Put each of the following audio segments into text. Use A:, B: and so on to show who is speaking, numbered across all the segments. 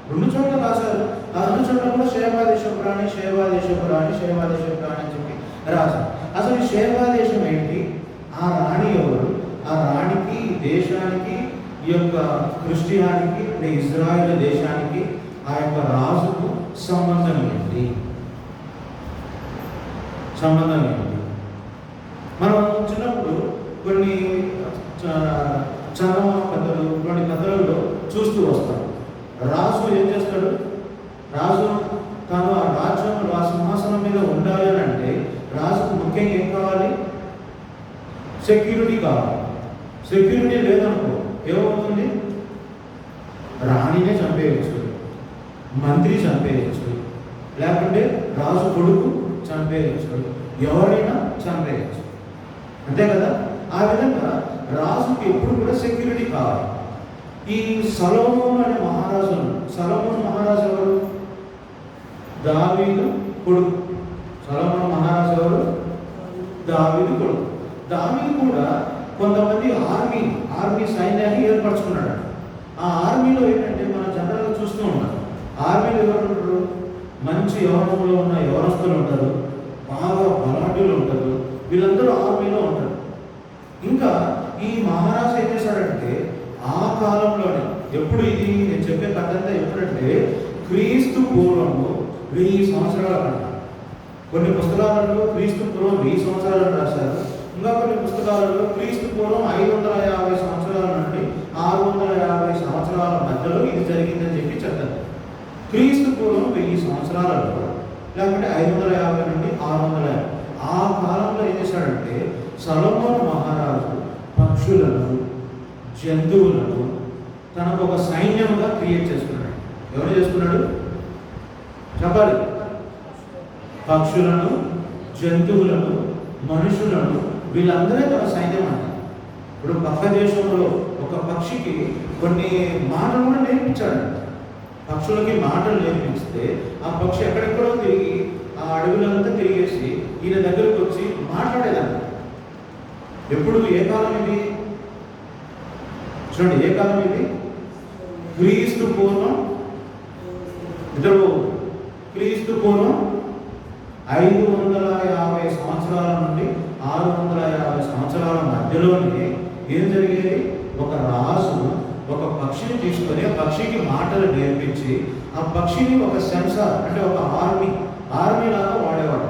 A: రెండు చోట్ల రాశారు. ఆ రెండు చోట్ల కూడా శేవాదేశపు రాణి, శేవాదేశపు రాణి, శేవాదేశపు రాణి అని చెప్పి రాశారు. అసలు ఈ శేవాదేశం ఏంటి? ఆ రాణి ఎవరు? ఆ రాణికి, దేశానికి, ఈ యొక్క క్రిస్టియానికి అంటే ఇజ్రాయెల్ దేశానికి ఆ యొక్క రాజుకు సంబంధం ఏంటి? సంబంధం ఏంటి? మనం చిన్నప్పుడు కొన్ని చందమామ కథలు, కొన్ని కథలలో చూస్తూ వస్తాం. రాజు ఏం చేస్తాడు? రాజు తాను ఆ రాజ్యంలో ఆ సింహాసనం మీద ఉండాలి అని అంటే రాజుకు ముఖ్యంగా ఏం కావాలి? సెక్యూరిటీ కావాలి. సెక్యూరిటీ లేదనుకో ఏమవుతుంది? రాణినే చంపేయచ్చు, మంత్రి చంపేయచ్చు, లేకుంటే రాజు కొడుకు చంపేయచ్చు, ఎవరైనా చంపేయచ్చు. అంతే కదా? ఆ విధంగా రాజుకి ఎప్పుడు కూడా సెక్యూరిటీ కావాలి. ఈ సొలొమోను అనే మహారాజు, సొలొమోను మహారాజు ఎవరు? దావీదు కొడుకు. సొలొమోను మహారాజు ఎవరు? దావీదు కొడుకు. దావీదు కూడా కొంతమంది ఆర్మీ సైన్యాన్ని ఏర్పరచుకున్నాడు. ఆ ఆర్మీలో ఏంటంటే మనం జనరల్గా చూస్తూ ఉంటాం. ఆర్మీలో ఎవరు ఉంటారు? మంచి యవనంలో ఉన్న యవనస్తులు ఉంటారు, బాగా బలాఢ్యులు ఉంటారు, వీళ్ళందరూ ఆర్మీలో ఉంటారు. ఇంకా ఈ మహారాజు ఏం చేశాడంటే ఆ కాలంలోనే, ఎప్పుడు ఇది నేను చెప్పే కథ అంతా ఎప్పుడంటే క్రీస్తు పూర్వము 1000 సంవత్సరాల కంట. కొన్ని పుస్తకాలలో క్రీస్తు పూర్వం 1000 సంవత్సరాలను రాశారు. ఇంకా కొన్ని పుస్తకాలలో క్రీస్తు పూర్వం 550 సంవత్సరాల నుండి 650 సంవత్సరాల మధ్యలో ఇది జరిగిందని చెప్పి చెప్తారు. క్రీస్తు పూర్వం 1000 సంవత్సరాలలో, లేకపోతే 550 నుండి 650 ఆ కాలంలో ఏం చేశాడంటే సొలొమోను మహారాజు పక్షులను, జంతువులను తనకు ఒక సైన్యంగా క్రియేట్ చేసుకున్నాడు. ఎవరు చేసుకున్నాడు చెప్పాలి? పక్షులను, జంతువులను, మనుషులను, వీళ్ళందరే తన సైన్యం అంటారు. ఇప్పుడు పక్క దేశంలో ఒక పక్షికి కొన్ని మాటలు కూడా నేర్పించాడు. పక్షులకి మాటలు నేర్పిస్తే ఆ పక్షి ఎక్కడెక్కడో తిరిగి ఆ అడవులంతా తిరిగేసి ఈయన దగ్గరకు వచ్చి మాట్లాడేదాన్ని. ఎప్పుడు? ఏ కాలం ఇది? చూడండి, ఏ కాలం ఇది? క్రీస్తు పూర్వం క్రీస్తు పూర్వం 550 సంవత్సరాల నుండి 650 సంవత్సరాల మధ్యలోనే ఏం జరిగేది? ఒక రాజు ఒక పక్షిని తీసుకొని ఆ పక్షికి మాటలు నేర్పించి ఆ పక్షిని ఒక సెన్సార్ అంటే ఒక ఆర్మీ లాగా వాడేవాడు.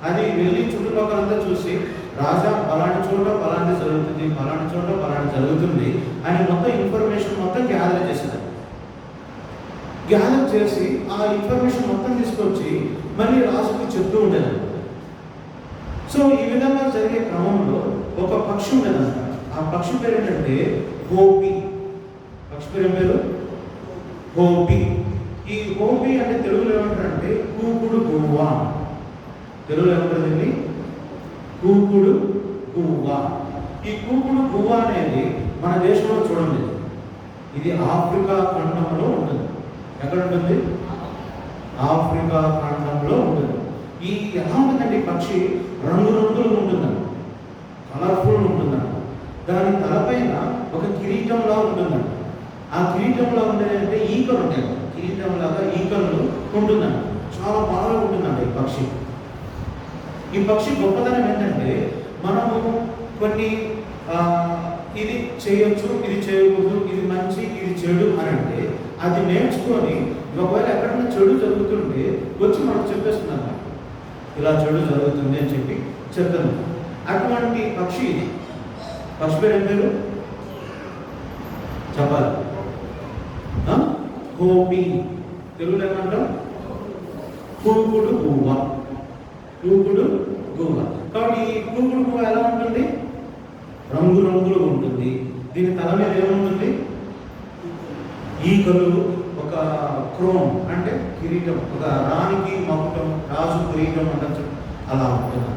A: అది వెళ్ళి చుట్టుపక్కలంతా చూసి రాజా పలాంటి చోట పలాంటి జరుగుతుంది, పలాంటి చోట పలాంటి జరుగుతుంది అని మొత్తం ఇన్ఫర్మేషన్ మొత్తం గ్యాదర్ చేసేది. గ్యాదర్ చేసి ఆ ఇన్ఫర్మేషన్ మొత్తం తీసుకొచ్చి మళ్ళీ రాజుకి చెప్తూ ఉండేది. సో ఈ విధంగా జరిగే క్రమంలో ఒక పక్షి ఉండేదంట. ఆ పక్షి పేరు ఏంటంటే హోపీ. పక్షి పేరు ఏం పేరు? హోపీ. ఈ హోపీ అంటే తెలుగులో ఏమంటారంటే కూకుడు గువ్వ. తెలుగులో ఏమంటారండి? కూకుడు గువ్వ. ఈ కూకుడు గువ్వ అనేది మన దేశంలో చూడండి, ఇది ఆఫ్రికా ఖండంలో ఉంటుంది. ఎక్కడ ఉంటుంది? ఆఫ్రికా ఖండంలో ఉంటుంది. ఈ ఎలా ఉంటుందండి? పక్షి రంగురంగులుగా ఉంటుందండి, కలర్ఫుల్ ఉంటుందండి. దాని తలపైన ఒక కిరీటంలా ఉంటుందండి. ఆ కిరీటంలో ఉండేదంటే ఈకలు ఉంటాయి. కిరీటంలాగా ఈకలు ఉంటుందండి. చాలా బాగా ఉంటుందండి ఈ పక్షి. ఈ పక్షి గొప్పతనం ఏంటంటే మనము కొన్ని ఇది చేయొచ్చు, ఇది చేయకూడదు, ఇది మంచి, ఇది చెడు అని అంటే అది నేర్చుకొని ఒకవేళ ఎక్కడైనా చెడు జరుగుతుంటే వచ్చి మనకు చెప్పేస్తున్నాను, ఇలా చెడు జరుగుతుంది అని చెప్పి చెప్తాను. అటువంటి పక్షి ఇది. పక్షి పేరు ఏం పేరు చెప్పాలి? హోపీ. తెలుగులో ఏమంటాం? కూకుడు గువ్వ. కూకుడు గువ్వ. కాబట్టి ఈ కూకుడు గువ్వ ఎలా ఉంటుంది? రంగురంగులుగా ఉంటుంది. దీని తల మీద ఏముంటుంది? ఈకలు, ఒక క్రోమ్ అంటే కిరీటం, ఒక రాణికి మకుటం, రాజు కిరీటం అంటే అలా ఉంటుంది.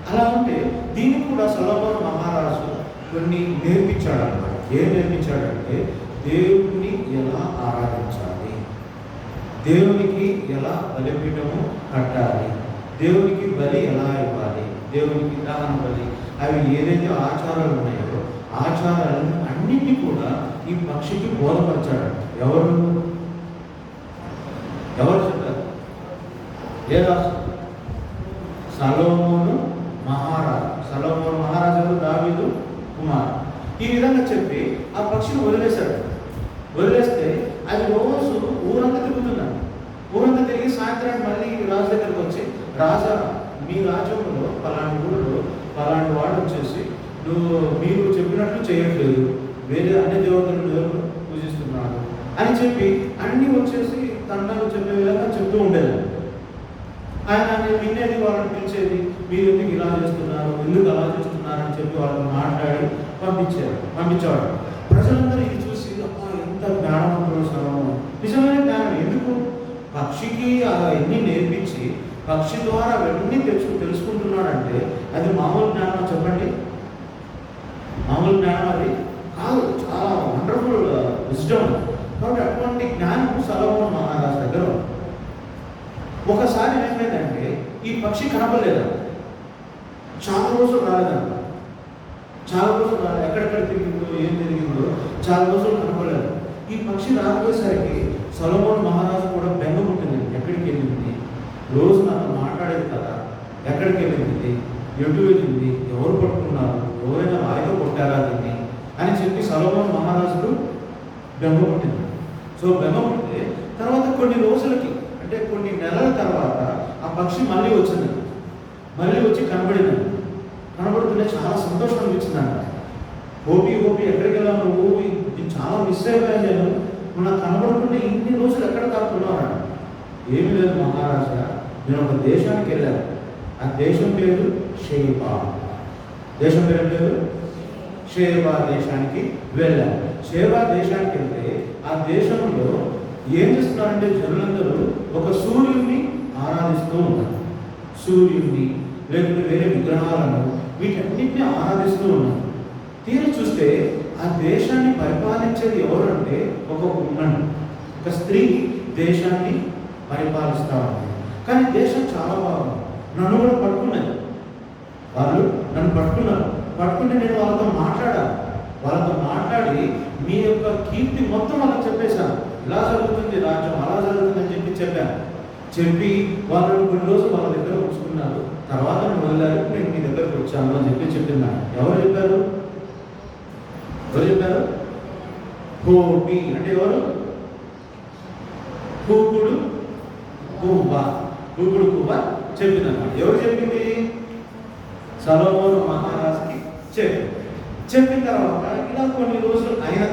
A: అలా ఉంటే దీనికి కూడా సొలొమోను మహారాజు కొన్ని నేర్పించాడు అన్నమాట. ఏం నేర్పించాడంటే దేవుణ్ణి ఎలా ఆరాధించాలి, దేవునికి ఎలా బలిపీఠము కట్టాలి, దేవునికి బలి ఎలా ఇవ్వాలి, దేవునికి దహన బలి, అవి ఏదైతే ఆచారాలు ఉన్నాయో ఆచారాలను అన్నింటినీ కూడా ఈ పక్షికి బోధపరిచాడు. ఎవరు? ఏ రాజు? సొలొమోను మహారాజు. సొలొమోను మహారాజు దావీదు కుమార్. ఈ విధంగా చెప్పి ఆ పక్షిని వదిలేశాడు. వదిలేస్తే అది రోజు ఊరంతా తిరుగుతున్నాడు. ఊరంతా తిరిగి సాయంత్రానికి మళ్ళీ రాజు దగ్గరికి వచ్చి, రాజా, మీ రాజ్యంలో పలాంటి ఊళ్ళో పలాంటి వాడు వచ్చేసి మీరు చెప్పినట్లు చేయట్లేదు, వేరే అన్ని దేవతలను పూజిస్తున్నాడు అని చెప్పి అన్నీ వచ్చేసి తండాలు చెప్పే విధంగా చెప్తూ ఉండేది. ఆయన వినేది, వాళ్ళని పిలిచేది, మీరు ఎందుకు ఇలా చేస్తున్నారు, ఎందుకు అలా చేస్తున్నారు అని చెప్పి వాళ్ళని మాట్లాడి పంపించేవాడు. ప్రజలందరూ ఇది చూసి అబ్బా ఎంత జ్ఞానవంతులు సొలొమోను, నిజమైన జ్ఞానం. ఎందుకు? పక్షికి ఎన్ని నేర్పించి పక్షి ద్వారా అవన్నీ తెలుసుకుంటున్నాడంటే అది మామూలు జ్ఞానం చెప్పండి? మామూలు జ్ఞానం అది కాదు, చాలా వండర్ఫుల్ విజ్డమ్. కాబట్టి అటువంటి జ్ఞానం సొలొమోను మహారాజు దగ్గర. ఒకసారి ఏమైందంటే ఈ పక్షి కనపడలేదా, చాలా రోజులు రాలేదంట. చాలా రోజులు రాలేదు, ఎక్కడెక్కడ తిరిగిందో ఏం జరిగిందో చాలా రోజులు కనపడలేదు. ఈ పక్షి రాకపోయేసరికి సొలొమోను మహారాజు కూడా బెంగ పుట్టింది. ఎక్కడికి వెళ్ళింది, రోజు నాతో మాట్లాడేది కదా, ఎక్కడికి వెళ్ళింది, ఎటు వెళ్ళింది, ఎవరు పట్టుకున్నారు, ఎవరైనా వాయిదా కొట్టారా దీన్ని అని చెప్పి సొలొమోను మహారాజుకు బెంగ పుట్టింది. సో బెంగ పుట్టితే తర్వాత కొన్ని రోజులకి, అంటే కొన్ని నెలల తర్వాత ఆ పక్షి మళ్ళీ వచ్చింది. మళ్ళీ వచ్చి కనబడింది. కనబడుతుంటే చాలా సంతోషం అనిపించిందంట. ఓపి ఎక్కడికి వెళ్ళాను నువ్వు, నేను చాలా మిస్ అయిపోయాను, నేను నాకు కనబడుతుంటే ఇన్ని రోజులు ఎక్కడ కాకున్నాను. ఏమి లేదు మహారాజా, నేను ఒక దేశానికి వెళ్ళాను. ఆ దేశం పేరు షేబా. దేశం పేరు షేబా దేశానికి వెళ్ళాను. షేబా దేశానికి వెళ్తే ఆ దేశంలో ఏం చేస్తున్నారంటే జనులందరూ ఒక సూర్యుడిని ఆరాధిస్తూ ఉన్నారు. సూర్యుడిని లేకపోతే వేరే విగ్రహాలను, వీటన్నిటిని ఆరాధిస్తూ ఉన్నారు. తీరు చూస్తే ఆ దేశాన్ని పరిపాలించేది ఎవరంటే ఒక ఉమెన్, ఒక స్త్రీ దేశాన్ని పరిపాలిస్తూ ఉంది. కానీ దేశం చాలా బాగుంది. నన్ను కూడా పట్టుకున్నది. వాళ్ళు నన్ను పట్టుకుంటే నేను వాళ్ళతో మాట్లాడి మీ యొక్క కీర్తి మొత్తం వాళ్ళకి చెప్పేశాను. ఇలా జరుగుతుంది రాజ్యం, అలా జరుగుతుందని చెప్పాను. వాళ్ళని కొన్ని రోజులు వాళ్ళ దగ్గర ఉంచుకున్నారు. తర్వాత వదిలారు, నేను మీ దగ్గరకు వచ్చాను అని చెప్తున్నాను. ఎవరు చెప్పారు? హోపి అంటే ఎవరు? కూకుడు కువ్వ చెప్పిందన్నమాట. ఎవరు చెప్పింది? సొలొమోను మహారాజుకి చెప్పిన తర్వాత ఇలా కొన్ని రోజులు అయిన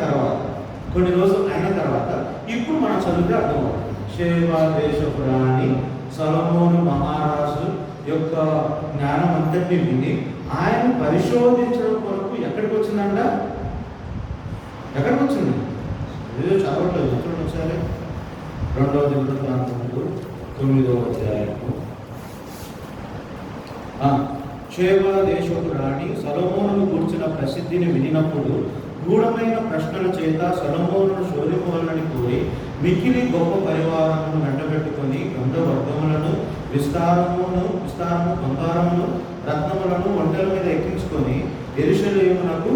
A: తర్వాత ఇప్పుడు మనం చదివితే అర్థమవుతుంది. షేబా దేశపు రాణి సొలొమోను మహారాజు యొక్క జ్ఞానం అంతటిని విని ఆయన పరిశోధించడం కొరకు ఎక్కడికి వచ్చిందంట? ఎక్కడికి వచ్చింది? ఏదో చదవట్లేదు, చూడండి ఒకసారి. 2వ దినవృత్తాంతములు 9వ అధ్యాయము. షేబా దేశపు రాణి సొలొమోనును గూర్చిన ప్రసిద్ధిని వినినప్పుడు గూఢమైన ప్రశ్నల చేత సొలొమోనును శోధింపవలనని కోరి మిక్కిలి గొప్ప పరివారమును వెంటబెట్టుకొని గంధవర్గములను విస్తారము బంగారమును రత్నములను ఒంటెల మీద ఎక్కించుకొని యెరూషలేమునకు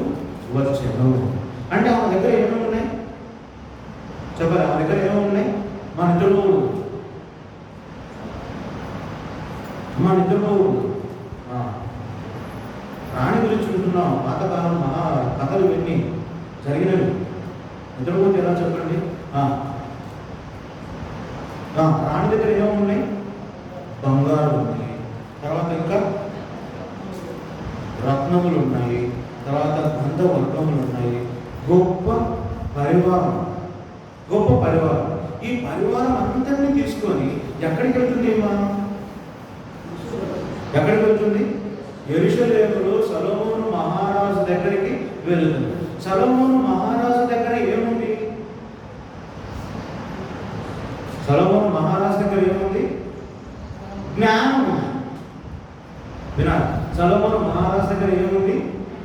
A: వచ్చెను. అంటే ఆమె దగ్గర ఏమేమి ఉన్నాయి చెప్పాలి? ఆమె దగ్గర ఏమేమి ఉన్నాయి? మా నిద్రపోవుడు రాణి గురించి ఉంటున్నాం. పాతకాలం మహా కథలు విని జరిగినవి. నిద్రపోతే ఎలా చెప్పండి? రాణి దగ్గర ఏమున్నాయి? బంగారు ఉన్నాయి, తర్వాత ఇంకా రత్నములు ఉన్నాయి, తర్వాత గంధవర్గములు ఉన్నాయి. గొప్ప పరివారం. ఈ పరివారం అంతటినీ తీసుకొని ఎక్కడికి వెళ్తుంది? ఎక్కడికి వెళ్తుంది? యెరూషలేములో సొలొమోను మహారాజు దగ్గరికి వెళుతుంది. సొలొమోను మహారాజు దగ్గర ఏముంది? సొలొమోను మహారాజు దగ్గర ఏముంది? జ్ఞానం ఉంది. వినాలి, సొలొమోను మహారాజు దగ్గర ఏముంది?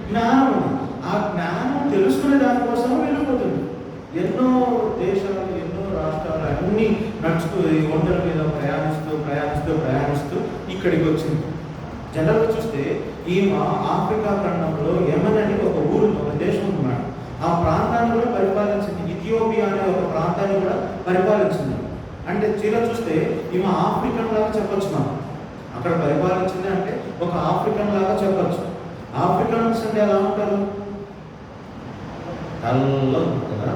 A: జ్ఞానం ఉంది. ఆ జ్ఞానం తెలుసుకునే దానికోసం వెళ్ళిపోతుంది. ఎన్నో దేశాలు, ఎన్నో రాష్ట్రాలు అన్నీ నడుచుతూ ఒంటరి మీద ప్రయాణిస్తూ ఇక్కడికి వచ్చింది. జనరల్గా చూస్తే ఈ ఆఫ్రికా ఖండంలో యెమెన్ అని ఒక దేశం ఉన్నాడు. ఆ ప్రాంతాన్ని కూడా పరిపాలించింది. ఇథియోపియా అనే ఒక ప్రాంతాన్ని కూడా పరిపాలించింది. అంటే చీర చూస్తే ఈమె ఆఫ్రికన్ లాగా చెప్పొచ్చు మనం. అక్కడ పరిపాలించింది అంటే ఒక ఆఫ్రికన్ లాగా చెప్పొచ్చు. ఆఫ్రికన్స్ అంటే ఎలా ఉంటారు? నల్లగా ఉంటారు కదా.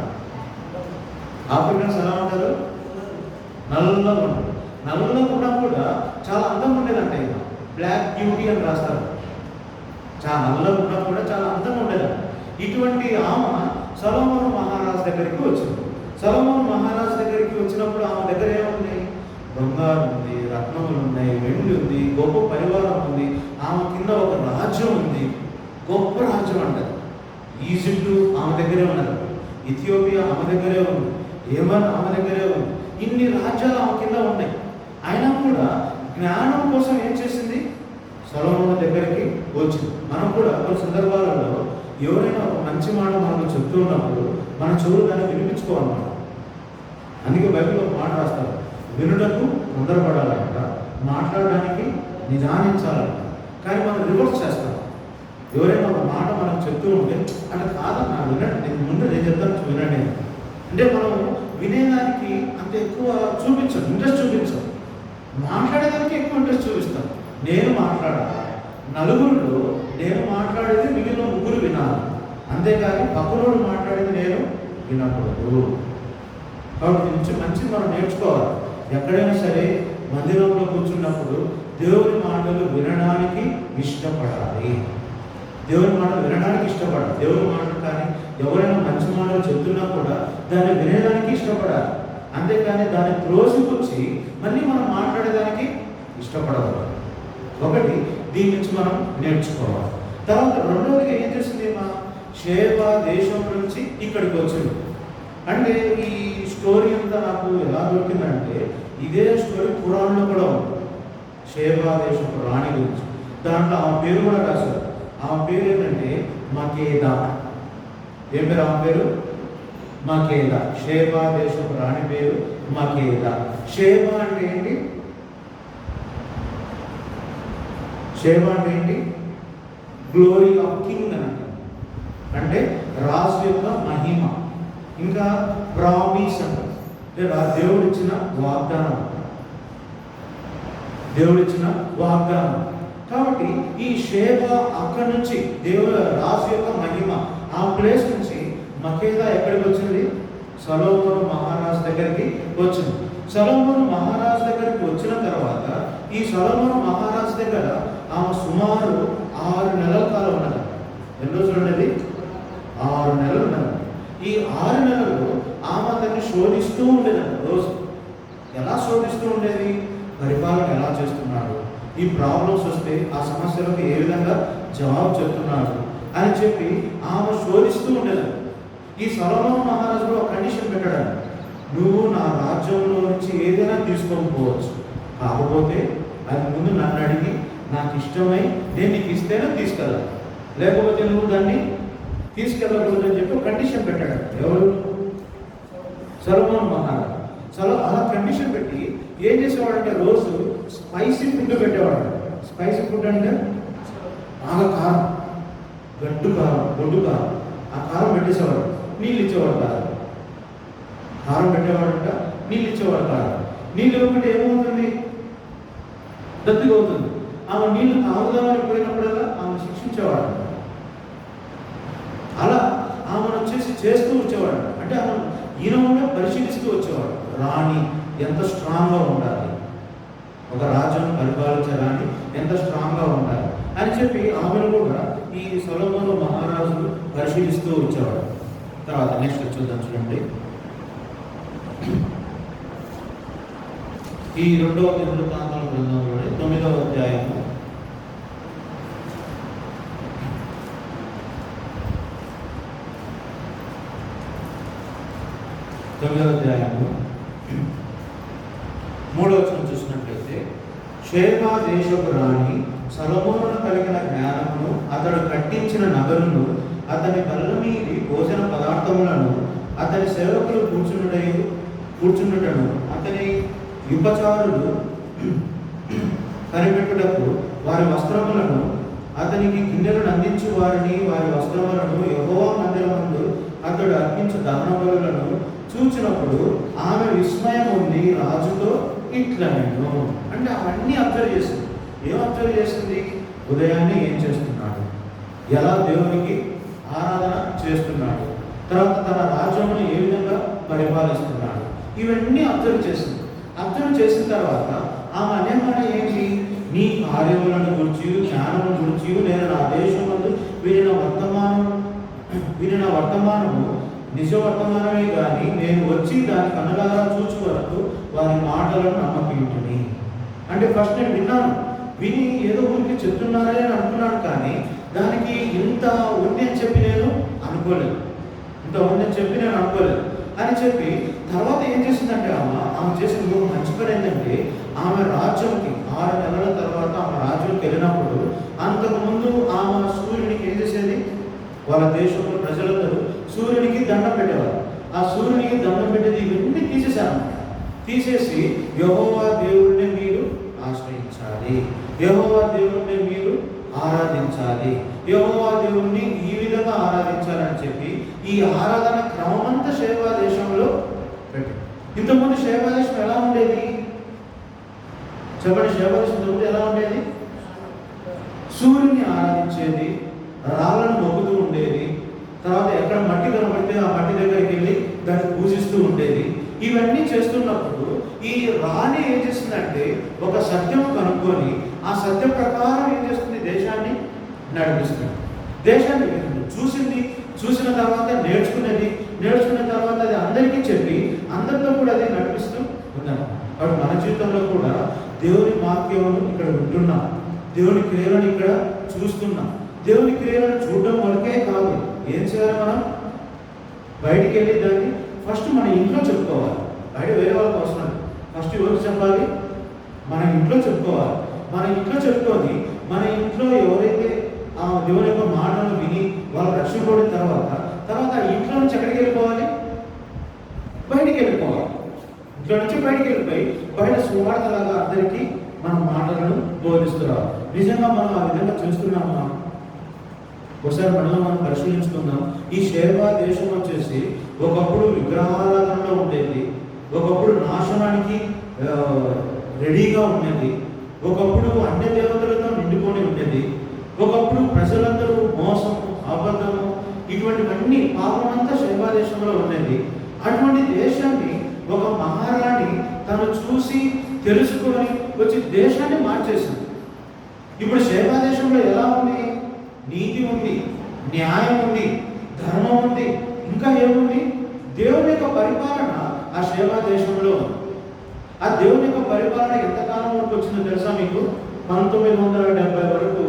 A: ఆఫ్రికన్స్ ఎలా ఉంటారు? నల్లగా ఉంటారు. నల్లగా కూడా కూడా చాలా అందంగా ఉండేదంటే ఇక బ్లాక్ బ్యూటీ అని రాస్తారు. చాలా నల్లగా ఉన్నా కూడా చాలా అందంగా ఉండేదంట. ఇటువంటి ఆమె సొలొమోను మహారాజు దగ్గరికి వచ్చింది. సొలొమోను మహారాజు దగ్గరికి వచ్చినప్పుడు ఆమె దగ్గర ఏముంది? బంగారం ఉంది, రత్నములు ఉన్నాయి, వెండి ఉంది, గొప్ప పరివారం ఉంది. ఆమె కింద ఒక రాజ్యం ఉంది, గొప్ప రాజ్యం అంటారు. ఈజిప్టు ఆమె దగ్గరే ఉన్నది, ఇథియోపియా ఆమె దగ్గరే ఉంది, ఏమన్ ఆమె దగ్గరే ఉంది. ఇన్ని రాజ్యాలు ఆమె కింద ఉన్నాయి. అయినా కూడా జ్ఞానం కోసం ఏం చేసింది? సొలొమోను దగ్గరికి వచ్చింది. మనం కూడా కొన్ని సందర్భాలలో ఎవరైనా ఒక మంచి మాట మనకు చెప్తూ ఉన్నప్పుడు మన చెవులు దాన్ని వినిపించుకోవాలన్నమాట. అందుకే బైబిల్లో ఒక మాట రాస్తారు, వినుటకు తొందరపడాలంట, మాట్లాడడానికి నిదానించాలంట. కానీ మనం రివర్స్ చేస్తాం. ఎవరైనా ఒక మాట మనకు చెప్తూ ఉంటే అంటే కాదన్నా వినండి, నేను చెప్తాను వినండి అంటే మనం వినేదానికి అంత ఎక్కువ చూపించాం, ఇంట్రెస్ట్ చూపించాం. మాట్లాడేదానికి ఎక్కువ ఇంట్రెస్ట్ చూపిస్తాం. నేను మాట్లాడాలి, నలుగురిలో నేను మాట్లాడేది మిగిలిన ముగ్గురు వినాలి, అంతేకాని పక్కనోడు మాట్లాడేది నేను వినకూడదు. కాబట్టి నుంచి మంచిది మనం నేర్చుకోవాలి. ఎక్కడైనా సరే మందిరంలో కూర్చున్నప్పుడు దేవుని మాటలు వినడానికి ఇష్టపడాలి. దేవుని మాటలు వినడానికి ఇష్టపడాలి. దేవుని మాటలు కానీ ఎవరైనా మంచి మాటలు చెప్తున్నా కూడా దాన్ని వినేదానికి ఇష్టపడాలి. అంతేకాని దాన్ని త్రోసిపుచ్చి మళ్ళీ మనం మాట్లాడేదానికి ఇష్టపడకూడదు. ఒకటి దీని నుంచి మనం నేర్చుకోవాలి. తర్వాత రెండవదిగా ఏం చేసింది? మా షేబా దేశం నుంచి ఇక్కడికి వచ్చింది. అంటే ఈ స్టోరీ అంతా నాకు ఎలా దొరికిందంటే ఇదే స్టోరీ పురాణంలో కూడా ఉంది. షేబా దేశపు రాణి గురించి దాంట్లో ఆమె పేరు కూడా రాశారు. ఆమె పేరు ఏంటంటే మకేదా. ఏం పేరు ఆమె పేరు? మకేదా. షేబా దేశపు రాణి పేరు మకేదా. షేబా అంటే ఏంటి? షేబా అంటే ఏంటి? గ్లోరీ ఆఫ్ కింగ్ అని అంటారు. అంటే రాజు యొక్క మహిమ. ఇంకా ప్రామిస్ అంటారు, దేవుడిచ్చిన వాగ్దానం. దేవుడిచ్చిన వాగ్దానం. కాబట్టి ఈ షేబా అక్కడి నుంచి దేవుడు రాజు యొక్క మహిమ ఆ ప్లేస్ నుంచి మకేదా ఎక్కడికి వచ్చింది? సొలొమోను మహారాజు దగ్గరికి వచ్చింది. సొలొమోను మహారాజు దగ్గరికి వచ్చిన తర్వాత ఈ సొలొమోను మహారాజు దగ్గర ఆమె సుమారు 6 నెలల కాలం ఉన్నది. ఎన్ని రోజులు ఉండేది? 6 నెలలు ఉన్నది. ఈ 6 నెలలు ఆమె అతన్ని శోధిస్తూ ఉండేదంట. రోజు ఎలా శోధిస్తూ ఉండేది? పరిపాలన ఎలా చేస్తున్నాడు, ఈ ప్రాబ్లమ్స్ వస్తే ఆ సమస్యలకు ఏ విధంగా జవాబు చెప్తున్నాడు అని చెప్పి ఆమె శోధిస్తూ ఉండేదంట. ఈ సొలొమోను మహారాజు ఒక కండిషన్ పెట్టాడు, నువ్వు నా రాజ్యంలో నుంచి ఏదైనా తీసుకొని పోవచ్చు, కాకపోతే అది ముందు నన్ను అడిగి నాకు ఇష్టమై నేను నీకు ఇస్తేనే తీసుకెళ్ళాలి, లేకపోతే నువ్వు దాన్ని తీసుకెళ్ళకూడదు అని చెప్పి కండిషన్ పెట్టాడు. ఎవరు? సొలొమోను మహారాజు. అలా కండిషన్ పెట్టి ఏం చేసేవాడంటే రోజు స్పైసీ ఫుడ్ పెట్టేవాడు. స్పైసీ ఫుడ్ అంటే బాగా కారం, గడ్డు కారం, గొడ్డు కారం. ఆ కారం పెట్టేసేవాడు. నీళ్ళు ఇచ్చేవాడు కాదు. కారం పెట్టేవాడంట, నీళ్ళు ఇచ్చేవాడు కాదు. నీళ్ళు ఇవ్వకుంటే ఏమవుతుంది? దత్తుగా అవుతుంది. ఆమె నీళ్లు తాగుదామని పోయినప్పుడల్లా ఆమె శిక్షించేవాడు. అలా ఆమెను వచ్చేసి చేస్తూ వచ్చేవాడు. అంటే ఆమె ఈయన కూడా పరిశీలిస్తూ వచ్చేవాడు. రాణి ఎంత స్ట్రాంగ్గా ఉండాలి, ఒక రాజ్యాన్ని పరిపాలించే రాణి ఎంత స్ట్రాంగ్గా ఉండాలి అని చెప్పి ఆమెను కూడా ఈ సొలొమోను మహారాజు పరిశీలిస్తూ వచ్చేవాడు. తర్వాత నెక్స్ట్ చూద్దాం, చూడండి. ఈ 2వ దినవృత్తాంతాల గ్రంథంలోని 9వ అధ్యాయము 3వ వచనం చూసినట్లయితే, షేబా దేశపు రాణి సొలొమోనును కలిగిన జ్ఞానమును, అతడు కట్టించిన నగరును, అతని బల్ల మీది భోజన పదార్థములను, అతని సేవకులు కూర్చుండుటను, అతని ఉపచారులు కనిపెట్టుటకు వారి వస్త్రములను, అతనికి గిన్నెలను అందించు వారిని వారి వస్త్రములను యెహోవా మందిరమందు అతడు అర్పించు దహన బలులను చూచినప్పుడు ఆమె విస్మయం ఉంది రాజుతో ఇట్లా నేను అంటే అవన్నీ అబ్జర్వ్ చేసింది. ఏం అబ్జర్వ్ చేసింది? ఉదయాన్నే ఏం చేస్తున్నాడు, ఎలా దేవునికి ఆరాధన చేస్తున్నాడు, తర్వాత తన రాజ్యమును ఏ విధంగా పరిపాలిస్తున్నాడు, ఇవన్నీ అబ్జర్వ్ చేసింది. అబ్జర్వ్ చేసిన తర్వాత ఆమె అనేమాట ఏంటి? నీ కార్యములను గురించి జ్ఞానము గురించి నేను నా దేశమందు వినిన వర్తమానము నిజ వర్తమానమే కానీ నేను వచ్చి దాని కనులారా చూచు వరకు వారి మాటలను నమ్మకింటుని. అంటే ఫస్ట్ నేను విన్నాను, విని ఏదో ఊరికి చెప్తున్నారే అని అనుకున్నాను, కానీ దానికి ఇంత ఉంది అని చెప్పి నేను అనుకోలేదు, ఇంత ఉంది అని చెప్పి నేను అనుకోలేదు అని చెప్పి తర్వాత ఏం చేసిందంటే ఆమె చేసిన ఒక మంచి పని ఏంటంటే ఆమె రాజ్యంకి 6 నెలల తర్వాత ఆమె రాజ్యంకి వెళ్ళినప్పుడు అంతకుముందు ఆమె సూర్యునికి ఏం చేసేది? వాళ్ళ దేశంలో ప్రజలందరూ సూర్యునికి దండం పెట్టేవారు. ఆ సూర్యునికి దండం పెట్టేది ఇవన్నీ తీసేశాను. తీసేసి యెహోవా దేవుడిని మీరు ఆశ్రయించాలి, యెహోవా దేవుడిని మీరు ఆరాధించాలి, యెహోవా దేవుడిని ఈ విధంగా ఆరాధించాలని చెప్పి ఈ ఆరాధన క్రమమంతా షేబా దేశంలో పెట్టి. ఇంతకుముందు షేబా దేశం ఎలా ఉండేది చెప్పండి? షేబా దేశం ఇంతకుముందు ఎలా ఉండేది? సూర్యుని ఆరాధించేది, రాళ్ళను మొక్కుతూ ఉండేది, తర్వాత ఎక్కడ మట్టి కనబడితే ఆ మట్టి దగ్గరికి వెళ్ళి దాన్ని పూజిస్తూ ఉండేది. ఇవన్నీ చేస్తున్నప్పుడు ఈ రాణి ఏం చేస్తుందంటే ఒక సత్యం కనుక్కొని ఆ సత్యం ప్రకారం ఏం చేస్తుంది? దేశాన్ని నడిపిస్తుంది. దేశాన్ని చూసింది, చూసిన తర్వాత నేర్చుకునేది, నేర్చుకున్న తర్వాత అది అందరికీ చెప్పి అందరితో కూడా అది నడిపిస్తూ ఉన్నాం. కాబట్టి మన జీవితంలో కూడా దేవుని వాక్యమును ఇక్కడ వింటున్నాం, దేవుని క్రియలను ఇక్కడ చూస్తున్నాం. దేవుని క్రియలను చూడడం వరకే కాదు, ఏం చేయాలి? మనం బయటికి వెళ్ళి దాన్ని ఫస్ట్ మన ఇంట్లో చెప్పుకోవాలి. బయట వేరే వాళ్ళకి అవసరం లేదు. ఫస్ట్ ఎవరికి చెప్పాలి? మన ఇంట్లో చెప్పుకోవాలి. మన ఇంట్లో చెప్పుకొని మన ఇంట్లో ఎవరైతే ఆ దేవుని యొక్క మాటలను విని వాళ్ళు రక్షింపబడిన తర్వాత ఆ ఇంట్లో నుంచి ఎక్కడికి వెళ్ళిపోవాలి? బయటికి వెళ్ళిపోవాలి. ఇంట్లో నుంచి బయటికి వెళ్ళిపోయి బయట సువార్తలాగా అందరికీ మన మాటలను బోధిస్తున్నారు. నిజంగా మనం ఆ విధంగా చేస్తున్నామా? ఒకసారి మనం పరిశీలించుకుందాం. ఈ షేబా దేశం వచ్చేసి ఒకప్పుడు విగ్రహారాధనలో ఉండేది, ఒకప్పుడు నాశనానికి రెడీగా ఉండేది, ఒకప్పుడు అన్య దేవతలతో నిండుకొని ఉండేది, ఒకప్పుడు ప్రజలందరూ మోసము, అబద్ధము, ఇటువంటివన్నీ పాపమంతా షేబా దేశంలో ఉండేది. అటువంటి దేశాన్ని ఒక మహారాణి తను చూసి తెలుసుకొని వచ్చి దేశాన్ని మార్చేసింది. ఇప్పుడు షేబా దేశంలో ఎలా ఉంది? నీతి ఉంది, న్యాయం ఉంది, ధర్మం ఉంది, ఇంకా ఏముంది? దేవుని యొక్క పరిపాలన ఆ షేబా దేశంలో ఉంది. ఆ దేవుని యొక్క పరిపాలన ఎంతకాలం వరకు వచ్చిందో తెలుసా మీకు? 1970 వరకు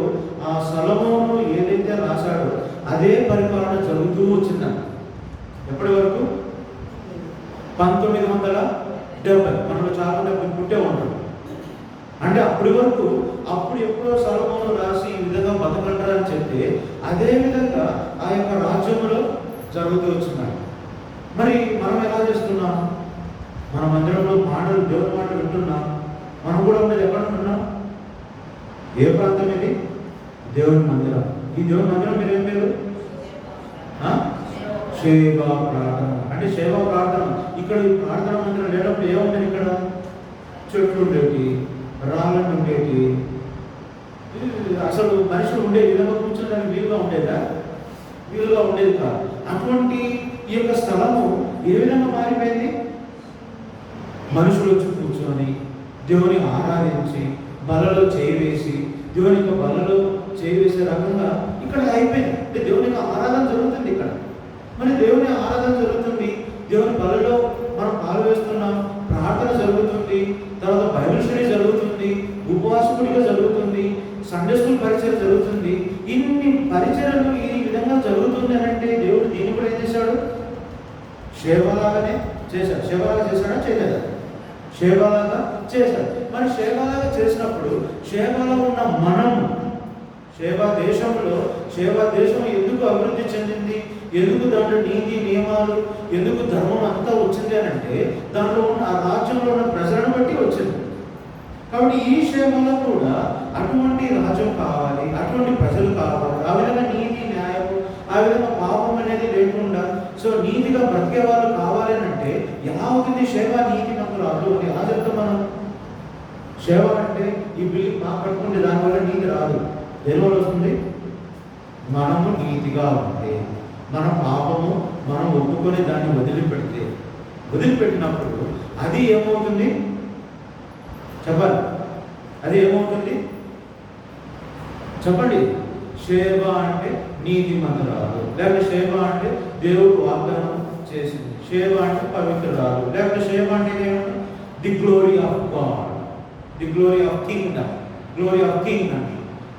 A: ఆ సొలొమోను ఏదైతే రాశాడో అదే పరిపాలన జరుగుతూ వచ్చిందంట. ఎప్పటి వరకు? 1970. మనలో చాలా మంది పుట్టే ఉంటాడు. అంటే అప్పటి వరకు అప్పుడు ఎప్పుడో సొలొమోను రాసి ఈ విధంగా బతకంటారని చెప్తే అదే విధంగా ఆ యొక్క రాజ్యంలో జరుగుతూ వచ్చినాయి. మరి మనం ఎలా చేస్తున్నాం? మన మందిరంలో మాటలు, దేవుని మాటలు వింటున్నాం. మనం కూడా ఉండేది ఎక్కడ ఉంటున్నాం? ఏ ప్రాంతం ఇది? దేవుని మందిరం. ఈ దేవుని మందిరం మీరు ఏం పేరు? షేబా ప్రార్థన. అంటే షేబా ప్రార్థన. ఇక్కడ ఈ ప్రార్థన మందిరం లేనప్పుడు ఏముండేది? ఇక్కడ చెట్లు ఉండేవి, రాళ్ళను ఉండేవి, అసలు మనుషులు ఉండే విధంగా కూర్చోడానికి వీలుగా ఉండేదా? వీలుగా ఉండేది కాదు. అటువంటి ఈ యొక్క స్థలము ఏ విధంగా మారిపోయింది? మనుషులు వచ్చి కూర్చొని దేవుని ఆరాధించి బలలో చేయివేసి దేవుని యొక్క బలలో చేయివేసే రకంగా ఇక్కడ అయిపోయింది. అంటే దేవుని యొక్క ఆరాధన జరుగుతుంది ఇక్కడ. మరి దేవుని ఆరాధన జరుగుతుంది, దేవుని బలలో మనం పాల్వేస్తున్నాం, ప్రార్థన జరుగుతుంది, తర్వాత బైబిల్ స్టడీ జరుగుతుంది, ఉపవాసకుడిగా జరుగుతుంది, సండే స్కూల్ పరిచయం జరుగుతుంది. ఇన్ని పరిచయలు ఈ విధంగా జరుగుతుంది అని అంటే దేవుడు దీన్ని కూడా ఏం చేశాడు? షేబాలాగానే చేశాడు. షేబాలాగా చేశాడా? చేయలేదా? షేబాలాగా చేశాడు. మరి షేబాలాగా చేసినప్పుడు షేబాలో ఉన్న మనం, షేబా దేశం ఎందుకు అభివృద్ధి చెందింది? ఎందుకు దాంట్లో నీతి నియమాలు, ఎందుకు ధర్మం అంతా వచ్చింది అని అంటే దాంట్లో ఉన్న ఆ రాజ్యంలో ఉన్న ప్రజలను బట్టి వచ్చింది. కాబట్టి ఈ షేబాలో కూడా అటువంటి రాజ్యం కావాలి, అటువంటి ప్రజలు కావాలి, ఆ విధంగా నీతి న్యాయము ఆ విధంగా పాపం అనేది లేకుండా సో నీతిగా బ్రతికే వాళ్ళు కావాలి అంటే ఎలా అవుతుంది సేవ నీతి మంతురాలు అని ఎలా చెప్తాం మనం? సేవ అంటే ఈ బిల్లు బాగా పట్టుకుంటే దానివల్ల నీతి రాదు. దేనివల్ల వస్తుంది? మనము నీతిగా ఉంటే, మన పాపము మనం ఒప్పుకొని దాన్ని వదిలిపెట్టినప్పుడు అది ఏమవుతుంది చెప్పాలి? అది ఏమవుతుంది చెప్పండి? సేవ అంటే నీతి మంతురాలు, లేకపోతే సేవ అంటే దేవుడు వాగ్దానం చేసింది, సేవ అంటే పవిత్రురాలు, లేకపోతే సేవ అంటే ఏమంటే the glory of God, the glory of Kingdom, glory of king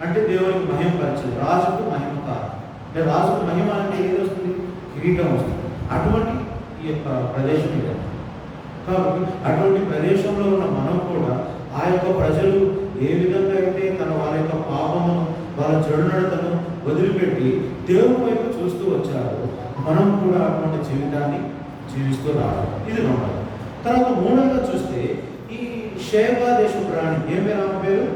A: అంటే దేవునికి మహిమపరచదు, రాజుకు మహిమ కాదు. అంటే రాజుకు మహిమ అంటే ఏది వస్తుంది? కిరీటం వస్తుంది. అటువంటి ఈ యొక్క ప్రదేశం ఇది. కాబట్టి అటువంటి ప్రదేశంలో ఉన్న మనం కూడా ఆ యొక్క ప్రజలు ఏ విధంగా అయితే వాళ్ళ యొక్క పాపమును వాళ్ళ చెడు నడతను వదిలిపెట్టి దేవుని వైపు చూస్తూ వచ్చారు, మనం కూడా అటువంటి జీవితాన్ని జీవిస్తూ రావాలి. ఇది నమ్మాలి. తర్వాత మూడవగా చూస్తే ఈ షేబా దేశపు ప్రాణి ఏం పేరు? ఆమె పేరు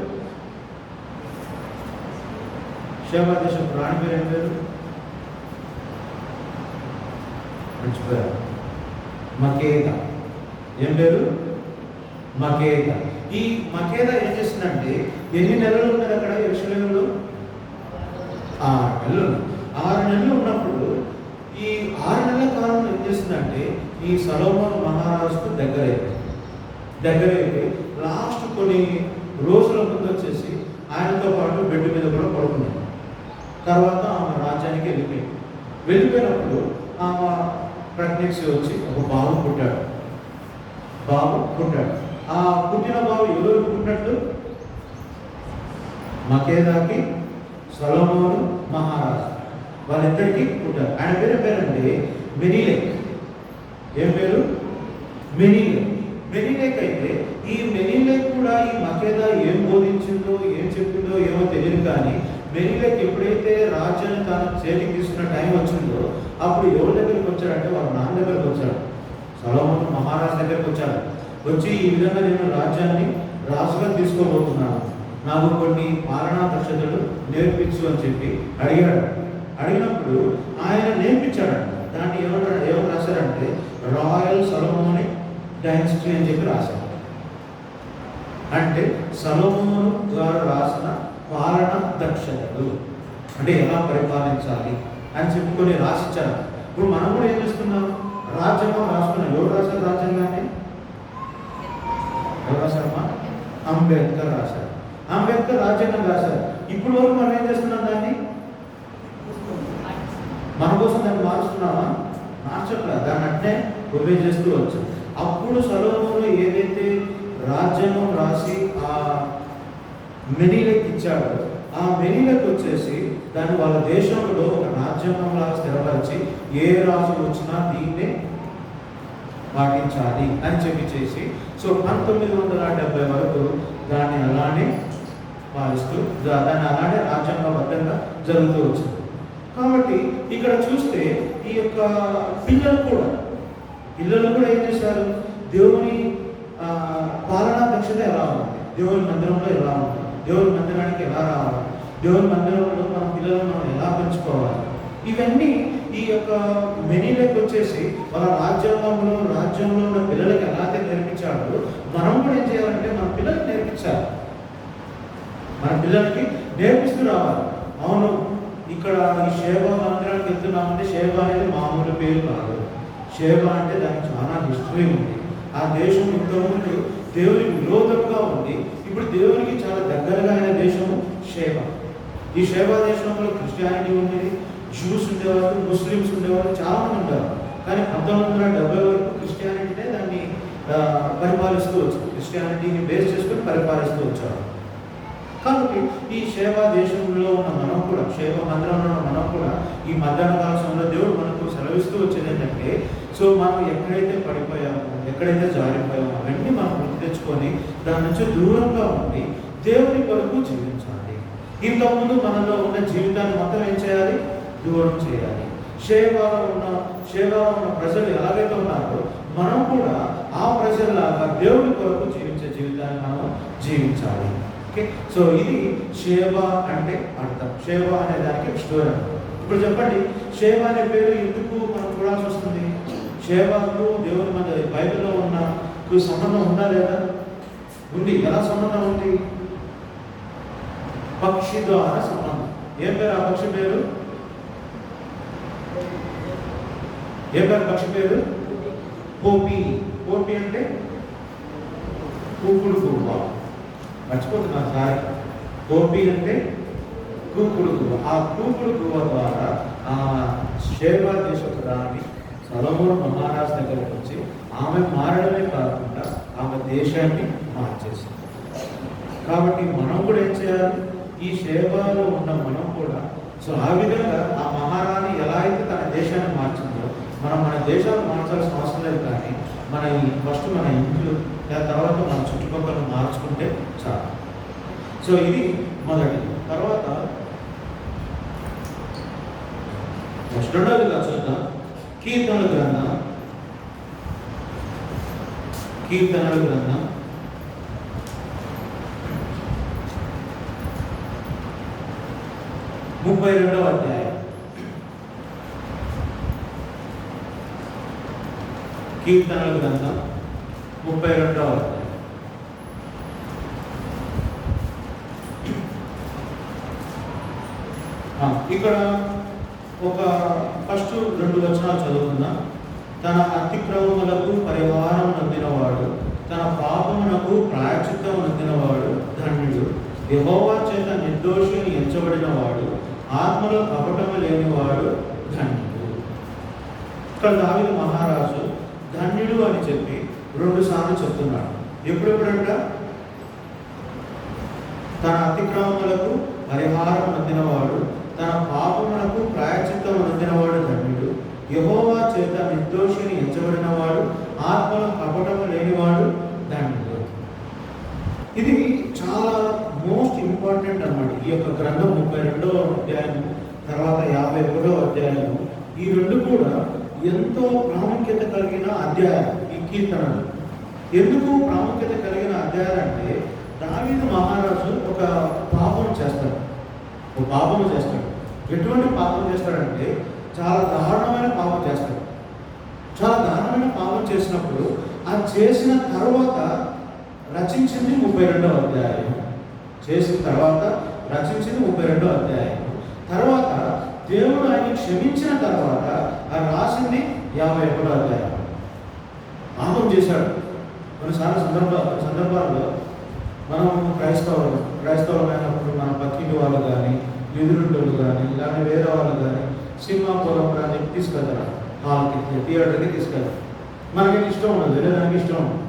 A: షేబా దేశపు ప్రాణి పేరు ఏం పేరు? మర్చిపోయారు. మకేద. ఏం పేరు? మకేద. ఈ మకేద ఏం చేస్తుందంటే ఎన్ని నెలలు ఉన్నది అక్కడ యెరూషలేములో? 6 నెలలు. 6 నెలలు ఉన్నప్పుడు ఈ 6 నెలల కాలంలో ఏం చేస్తుందంటే ఈ సొలొమోను మహారాజుకు దగ్గరైతే లాస్ట్ కొన్ని రోజుల ముందు వచ్చేసి ఆయనతో పాటు బెడ్ మీద కూడా పడుకున్నాడు. తర్వాత ఆమె రాజ్యానికి వెళ్ళిపోయినప్పుడు ఆమె ప్రెగ్నెన్సీ వచ్చి ఒక బాబు పుట్టాడు. ఆ పుట్టిన బాబు ఎవరు పుట్టినట్టు? మకేదాకి సొలొమోను మహారాజు వాళ్ళిద్దరికీ పుట్టారు. ఆయన పేరండి మెనీలెక్. ఏం పేరు? మెనీలెక్ అయితే ఈ మెనీలెక్ కూడా ఈ మకేదా ఏం బోధించిందో ఏం చెప్పిందో ఏమో తెలియదు. కానీ మెనీలెక్ ఎప్పుడైతే రాజ్యాన్ని తాను చేతికి తీసుకున్న టైం వచ్చిందో అప్పుడు ఎవరి దగ్గరికి వచ్చాడంటే వాళ్ళ నాన్న దగ్గరికి వచ్చాడు. సొలొమోను మహారాజు దగ్గరికి వచ్చాడు. వచ్చి ఈ విధంగా నేను రాజ్యాన్ని రాజుగా తీసుకోబోతున్నాను, నాకు కొన్ని పాలనా దక్షతలు నేర్పించు అని చెప్పి అడిగాడు. అడిగినప్పుడు ఆయన నేర్పించాడు. దాన్ని ఏమని రాశారంటే రాయల్ సొలొమోనిక్ డైనస్టీ అని చెప్పి రాశారు. అంటే సొలొమోను గారు రాసిన పాలనా దక్షతలు అంటే ఎలా పరిపాలించాలి అని చెప్పుకొని రాసిచ్చారు. ఇప్పుడు మనం కూడా ఏం చేస్తున్నాం? రాజ్యాంగం రాసుకున్నాం. ఎవరు రాశారు రాజ్యాంగాన్ని? ఎవరు రాశారమ్మా? అంబేద్కర్ రాశారు. అంబేద్కర్ రాజ్యాంగం రాశారు. ఇప్పుడు వరకు మనం ఏం చేస్తున్నాం? దాన్ని మన కోసం దాన్ని మార్చుకున్నామా? మార్చట్లా. దాన్ని అంటే ఒబే చేస్తూ వచ్చాం. అప్పుడు సొలొమోను ఏదైతే రాజ్యాంగం రాసి ఆ మెనీలెక్ ఇచ్చాడో ఆ మెనీలెక్ వచ్చేసి దాన్ని వాళ్ళ దేశంలో ఒక రాజ్యాంగంలా స్థిరపరిచి ఏ రాజు వచ్చినా దీన్నే పాటించాలి అని చెప్పి చేసి సో 1970 వరకు దాన్ని అలానే పాలిస్తూ దాన్ని అలానే రాజ్యాంగబద్ధంగా జరుగుతూ వచ్చింది. కాబట్టి ఇక్కడ చూస్తే ఈ యొక్క పిల్లలు కూడా ఏం చేశారు? దేవుని పాలనా దక్షత ఎలా ఉంది, దేవుని మందిరంలో ఎలా ఉంది, దేవుని మందిరానికి ఎలా రావాలి, దేవుని మందిరంలో మన పిల్లలను మనం ఎలా పెంచుకోవాలి, ఇవన్నీ ఈ యొక్క మెనీలెక్ వచ్చేసి వాళ్ళ రాజ్యంలో ఉన్న పిల్లలకి ఎలాగైతే నేర్పించాడో మనం కూడా ఏం చేయాలంటే మన పిల్లలకి నేర్పించాలి. మన పిల్లలకి నేర్పిస్తూ రావాలి. అవును, ఇక్కడ ఈ సేవా మందిరానికి వెళ్తున్నామంటే సేవ అనేది మామూలు పేరు కాదు. సేవ అంటే దానికి చాలా హిస్టరీ ఉంది. ఆ దేశం ఇంతకుముందు దేవునికి విరోధంగా ఉంది, ఇప్పుడు దేవునికి చాలా దగ్గరగా అయిన దేశము సేవ. ఈ సేవా దేశంలో క్రిస్టియానిటీ ఉండేది, జూస్ ఉండేవారు, ముస్లిమ్స్ ఉండేవారు, చాలా మంది ఉంటారు. కానీ 1970 వరకు క్రిస్టియానిటీనే దాన్ని పరిపాలిస్తూ వచ్చారు. క్రిస్టియానిటీని బేస్ చేసుకొని పరిపాలిస్తూ వచ్చారు. కాబట్టి ఈ సేవా దేశంలో ఉన్న మనం కూడా, సేవా మందిరంలో ఉన్న మనం కూడా ఈ మధ్యాహ్న కాల సమయంలో దేవుడు మనకు సెలవిస్తూ వచ్చేది ఏంటంటే సో మనం ఎక్కడైతే పడిపోయామో, ఎక్కడైతే జారిపోయామో అవన్నీ మనం గుర్తు తెచ్చుకొని దాని నుంచి దూరంగా ఉండి దేవుని కొరకు జీవించాలి. ఇంతకుముందు మనలో ఉన్న జీవితాన్ని మొత్తం ఏం చేయాలి? దూరం చేయాలి. సేవలో ఉన్న ప్రజలు ఎలాగైతే ఉన్నారో మనం కూడా ఆ ప్రజల్లాగా దేవుని కొరకు జీవించే జీవితాన్ని మనం జీవించాలి. ఓకే, సో ఇది సేవ అంటే అర్థం. సేవ అనే దానికి స్టోరీ. ఇప్పుడు చెప్పండి, షేబ అనే పేరు ఎందుకు మనం చూడాల్సి వస్తుంది? షేబాకు దేవుని మన బైబిల్లో ఉన్న సంబంధం ఉందా లేదా? ఉంది. ఎలా సంబంధం ఉంది? పక్షి ద్వారా సంబంధం. ఏం పేరు ఆ పక్షి పేరు? ఏ పేరు పక్షి పేరు? కోపి. కోపి అంటే కూకుడు గువ్వ. మర్చిపోతున్నాను సార్. కోపి అంటే కూకుడు గువ్వ. ఆ కూకుడు గువ్వ ద్వారా ఆ షేబా దేశపు రాణి సొలొమోను మహారాజు దగ్గరకు వచ్చి ఆమె మారడమే కాకుండా ఆమె దేశాన్ని మార్చేసింది. కాబట్టి మనం కూడా ఏం చేయాలి? ఈ షేబాలో ఉన్న మనం కూడా సో ఆ విధంగా ఆ మహారాణి ఎలా అయితే తన దేశాన్ని మార్చిందో మనం మన దేశాన్ని మార్చాల్సిన అవసరం లేదు. కానీ ఫస్ట్ మన ఇంట్లో తర్వాత మన చుట్టుపక్కల మార్చుకుంటే చాలు. సో ఇది మొదటి. తర్వాత రెండవదిగా చూద్దాం, కీర్తనల గ్రంథం 32వ అధ్యాయం. కీర్తనల గ్రంథం 32వ అధ్యాయం. ఇక్కడ ఒక ఫస్ట్ 2 వచనాలు చదువుకుందాం. తన అతిక్రమములకు పరిహారం నొందినవాడు, తన పాపమునకు ప్రాయశ్చిత్తం నొందినవాడు ధన్యుడు. యెహోవా చేత నిర్దోషిని ఎంచబడిన వాడు, ఆత్మలో కపటము లేనివాడు ధన్యుడు. ఇక్కడ దావీదు మహారాజు ధన్యుడు అని చెప్పి 2 సార్లు చెప్తున్నాడు. ఎప్పుడెప్పుడంట? తన అతిక్రమములకు పరిహారం నొందినవాడు, తన పాపమునకు ప్రాయశ్చిత్తం నొందినవాడు ధన్యుడు. యెహోవా చేత నిర్దోషిని ఎంచబడినవాడు, ఆత్మలో కపటము లేనివాడు ధన్యుడు. ఇది చాలా మోస్ట్ ఇంపార్టెంట్ అన్నమాట. ఈ యొక్క గ్రంథం 32వ అధ్యాయం తర్వాత 51వ అధ్యాయం, ఈ 2 కూడా ఎంతో ప్రాముఖ్యత కలిగిన అధ్యాయం. ఈ కీర్తనలు ఎందుకు ప్రాముఖ్యత కలిగిన అధ్యాయాలు అంటే, దావీదు మహారాజు ఒక పాపం చేస్తాడు. ఎటువంటి పాపం చేస్తాడంటే చాలా దారుణమైన పాపం చేస్తాడు. చాలా దారుణమైన పాపం చేసినప్పుడు అది చేసిన తర్వాత రచించింది 32వ అధ్యాయం. చేసిన తర్వాత రచించింది 32వ అధ్యాయం. తర్వాత దేవుడు ఆయన క్షమించిన తర్వాత అది రాసింది 51వ అధ్యాయం. పాపం చేశాడు. కొన్నిసార్లు సందర్భాల్లో మనం క్రైస్తవులమైనప్పుడు మన పక్కింటి వాళ్ళు కానీ, ఎదురుంటోళ్ళు కానీ, ఇలాంటి వేరే వాళ్ళు కానీ సినిమా పోలం అని తీసుకెళ్తారు. హాల్కి, థియేటర్కి తీసుకెళ్తారు. మనకి ఇష్టం ఉండదు, వెళ్ళడానికి ఇష్టం ఉండదు.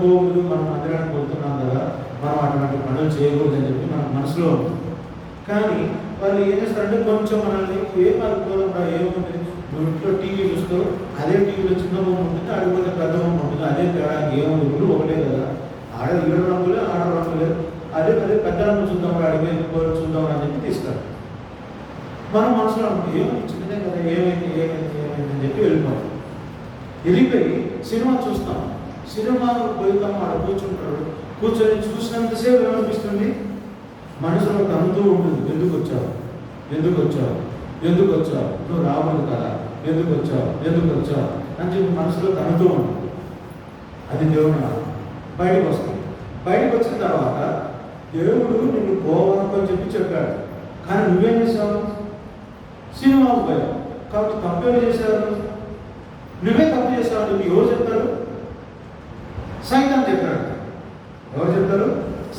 A: పోగులు మనం మందిరానికి పోతున్నాం కదా, మనం అటువంటి పనులు చేయకూడదని చెప్పి మన మనసులో ఉంటుంది. కానీ వాళ్ళు ఏం చేస్తారంటే కొంచెం మనల్ని పోలంరా ఏముంటుంది, నువ్వు ఇంట్లో టీవీ చూస్తూ అదే టీవీలో చిన్న బొమ్మ ఉంటుంది, ఆడిపోతే పెద్ద బొమ్మ ఉంటుంది, అదే తేడా ఏముంది, ఊరు ఒకటే కదా, ఆడ 7 రంగులే 6 రంగులే, అదే పెద్ద రంగు చూద్దాం, అడిగిపోయి చూద్దాం అని చెప్పి తీసుకెళ్తాం. మనం మనసులో ఉంటుంది ఏమైంది, చిన్నదే కదా, ఏమైంది అని చెప్పి వెళ్ళిపోయి సినిమా చూస్తాం. సినిమా పోయిద్దాం, ఆడ కూర్చుంటాడు. కూర్చొని చూసినంతసేపు ఏమనిపిస్తుంది, మనసులో తనుతూ ఉంటుంది, ఎందుకు వచ్చావు, నువ్వు రావాలి కదా, ఎందుకు వచ్చావు అని చెప్పి మనసులో తనుతూ ఉంటుంది. అది దేవుడు బయటకు వస్తుంది. బయటకు వచ్చిన తర్వాత దేవుడు నిన్ను పోవాకు అని చెప్పాడు. కానీ నువ్వేం చేసావు? సినిమాకు పోయావు. కాబట్టి తప్పు ఎవరు చేశారు? నువ్వే తప్పు చేశావు. నువ్వు ఎవరు చెప్తారు? సైతాన్ చెప్పాడు. ఎవరు చెప్తారు?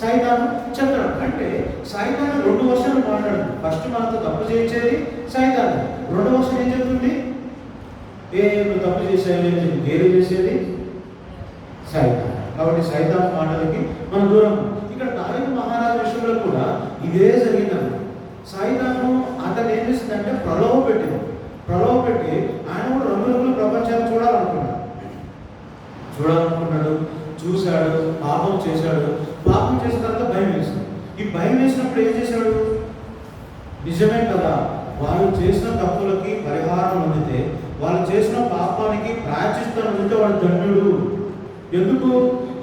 A: సైతాను చెప్తాడు. అంటే సైతాను 2 వర్షాలు మాట్లాడు. ఫస్ట్ మనతో తప్పు చేయించేది సైతాను. 2వ వర్షం ఏం చెప్తుంది? నువ్వు తప్పు చేసేది వేరే చేసేది సైతాన్. కాబట్టి సైతాన్ మాటలకి మనం దూరం. ఇక్కడ దావీదు మహారాజు విషయంలో కూడా ఇదే జరిగిందన్న. సైతాను అతను ఏం చేసిందంటే ప్రలోభ పెట్టి ఆయన కూడా రంగురంగుల ప్రపంచాన్ని చూడాలనుకున్నాడు. చూశాడు, పాపం చేశాడు. పాపం చేసిన తర్వాత భయం వేసింది. ఈ భయం వేసినప్పుడు ఏం చేశాడు? నిజమే కదా, వాళ్ళు చేసిన తప్పులకి పరిహారం పొందితే, వాళ్ళు చేసిన పాపానికి ప్రాయశ్చిత్తం పొందితే వాడు ధన్యుడు. ఎందుకు?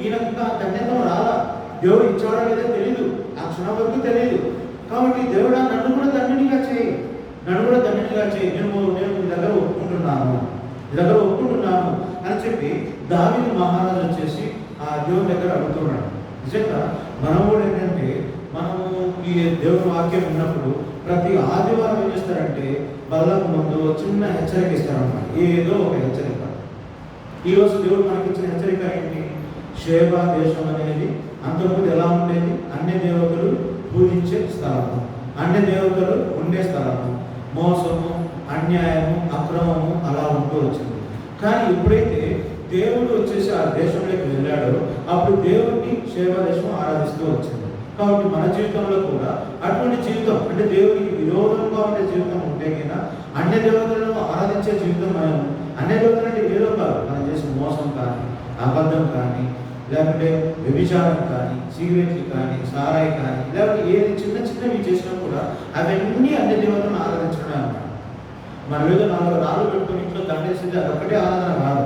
A: ఈయనకు ధన్యత్వం రాలా, దేవుడు ఇచ్చాడో లేదో తెలియదు, ఆ క్షణం వరకు తెలియదు. కాబట్టి దేవుడా నన్ను కూడా ధన్యునిగా చేయి, నన్ను కూడా ధన్యునిగా చేయి, నేను నీ దగ్గర ఒప్పుకుంటున్నాను అని చెప్పి దావీదు మహారాజు వచ్చేసి ఆ దేవుని దగ్గర అడుగుతున్నాడు. నిజంగా మనం కూడా ఏంటంటే, మనము ఈ దేవుని వాక్యం విన్నప్పుడు ప్రతి ఆదివారం ఏం చేస్తారంటే బల్లకు ముందు చిన్న హెచ్చరిక ఇస్తారన్నమాట. ఏదో ఒక హెచ్చరిక. ఈరోజు దేవుడు మనకి ఇచ్చిన హెచ్చరిక ఏంటి? షేబా దేశం అనేది అంతకుముందు ఎలా ఉండేది? అన్య దేవతలు పూజించే స్థలము, అన్య దేవతలు ఉండే స్థలము, మోసము, అన్యాయము, అక్రమము అలా ఉంటూ వచ్చింది. కానీ ఎప్పుడైతే దేవుడు వచ్చేసి ఆ దేశంలోకి వెళ్ళాడో అప్పుడు దేవుడిని షేబా దేశం ఆరాధిస్తూ వచ్చింది. కాబట్టి మన జీవితంలో కూడా అటువంటి జీవితం, అంటే దేవుడికి విరోధంగా ఉండే జీవితం ఉంటే కన్నా అన్య దేవతలను ఆరాధించే జీవితం మనం, అన్య దేవతలు అంటే ఏదో కాదు, మనం చేసే మోసం కానీ, అబద్ధం కానీ, లేకుంటే వ్యభిచారం కానీ, సిగరెట్లు కానీ, సారాయి కానీ, లేకపోతే ఏది చిన్నవి చేసినా కూడా అవన్నీ అన్య దేవతలను ఆరాధించడమే అన్నమాట. మనం ఏదో 4 రాళ్ళు పెట్టుకుని ఇంట్లో దండేసింది అదొక్కటే ఆరాధన కాదు.